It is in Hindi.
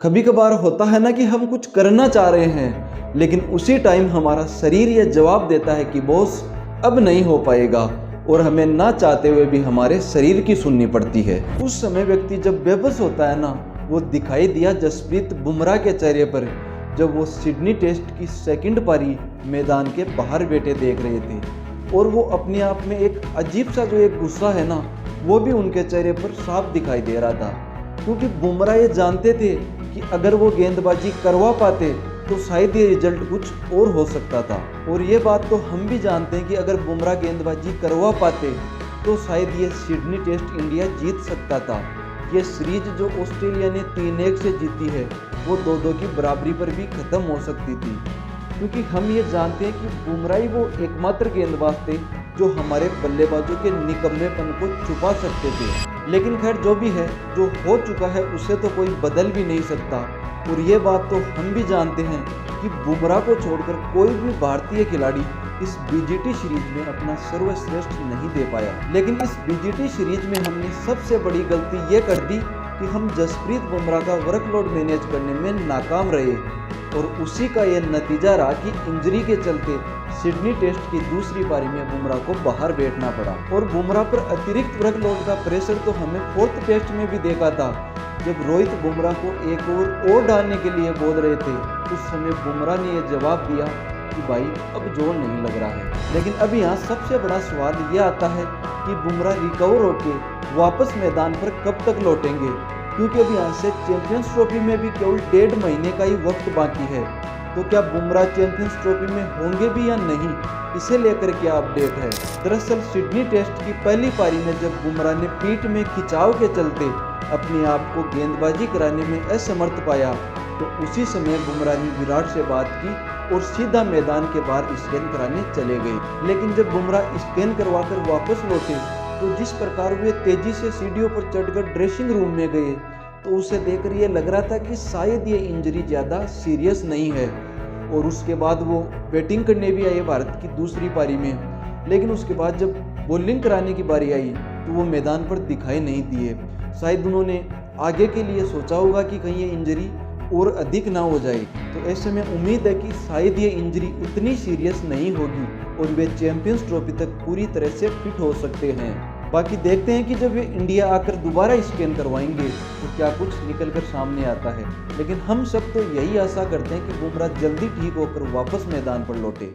कभी कभार होता है ना कि हम कुछ करना चाह रहे हैं लेकिन उसी टाइम हमारा शरीर यह जवाब देता है कि बॉस अब नहीं हो पाएगा, और हमें ना चाहते हुए भी हमारे शरीर की सुननी पड़ती है। उस समय व्यक्ति जब बेबस होता है ना, वो दिखाई दिया जसप्रीत बुमराह के चेहरे पर जब वो सिडनी टेस्ट की सेकंड पारी मैदान के बाहर बैठे देख रहे थे, और वो अपने आप में एक अजीब सा जो एक गुस्सा है ना, वो भी उनके चेहरे पर साफ दिखाई दे रहा था। क्योंकि बुमराह ये जानते थे कि अगर वो गेंदबाजी करवा पाते तो शायद ये रिजल्ट कुछ और हो सकता था। और ये बात तो हम भी जानते हैं कि अगर बुमराह गेंदबाजी करवा पाते तो शायद ये सिडनी टेस्ट इंडिया जीत सकता था। ये सीरीज जो ऑस्ट्रेलिया ने 3-1 से जीती है वो 2-2 की बराबरी पर भी ख़त्म हो सकती थी। क्योंकि हम ये जानते हैं कि बुमराह ही वो एकमात्र गेंदबाज थे जो हमारे बल्लेबाजों के निकम्मेपन को छुपा सकते थे। लेकिन खैर जो भी है, जो हो चुका है उसे तो कोई बदल भी नहीं सकता। और ये बात तो हम भी जानते हैं कि बुमराह को छोड़कर कोई भी भारतीय खिलाड़ी इस बीजीटी सीरीज में अपना सर्वश्रेष्ठ नहीं दे पाया। लेकिन इस बीजीटी सीरीज में हमने सबसे बड़ी गलती ये कर दी कि हम जसप्रीत बुमराह का वर्कलोड मैनेज करने में नाकाम रहे, और उसी का यह नतीजा रहा कि इंजरी के चलते सिडनी टेस्ट की दूसरी पारी में बुमराह को बाहर बैठना पड़ा। और बुमराह पर अतिरिक्त वर्कलोड का प्रेशर तो हमें फोर्थ टेस्ट में भी देखा था, जब रोहित बुमराह को एक ओवर और डालने के लिए बोल रहे थे। उस समय बुमराह ने यह जवाब दिया कि भाई अब जोर नहीं लग रहा है। लेकिन अब यहाँ सबसे बड़ा सवाल यह आता है कि बुमराह रिकवर होकर वापस मैदान पर कब तक लौटेंगे, क्योंकि अब यहाँ से चैंपियंस ट्रॉफी में भी केवल 1.5 महीने का ही वक्त बाकी है। तो क्या बुमराह चैंपियंस ट्रॉफी में होंगे भी या नहीं, इसे लेकर क्या अपडेट है। दरअसल सिडनी टेस्ट की पहली पारी में जब बुमराह ने पीठ में खिंचाव के चलते अपने आप को गेंदबाजी कराने में असमर्थ पाया, तो उसी समय बुमराह ने विराट से बात की और सीधा मैदान के बाहर स्कैन कराने चले गए। लेकिन जब बुमराह स्कैन करवाकर वापस लौटे तो जिस प्रकार वे तेजी से सीढ़ियों पर चढ़कर ड्रेसिंग रूम में गए, तो उसे देखकर ये लग रहा था कि शायद ये इंजरी ज़्यादा सीरियस नहीं है। और उसके बाद वो बैटिंग करने भी आए भारत की दूसरी पारी में। लेकिन उसके बाद जब बॉलिंग कराने की बारी आई तो वो मैदान पर दिखाई नहीं दिए। शायद उन्होंने आगे के लिए सोचा होगा कि कहीं ये इंजरी और अधिक ना हो जाए। तो ऐसे में उम्मीद है कि शायद ये इंजरी उतनी सीरियस नहीं होगी और वे चैंपियंस ट्रॉफी तक पूरी तरह से फिट हो सकते हैं। बाकी देखते हैं कि जब वे इंडिया आकर दोबारा स्कैन करवाएंगे तो क्या कुछ निकल कर सामने आता है। लेकिन हम सब तो यही आशा करते हैं कि बुमराह जल्दी ठीक होकर वापस मैदान पर लौटे।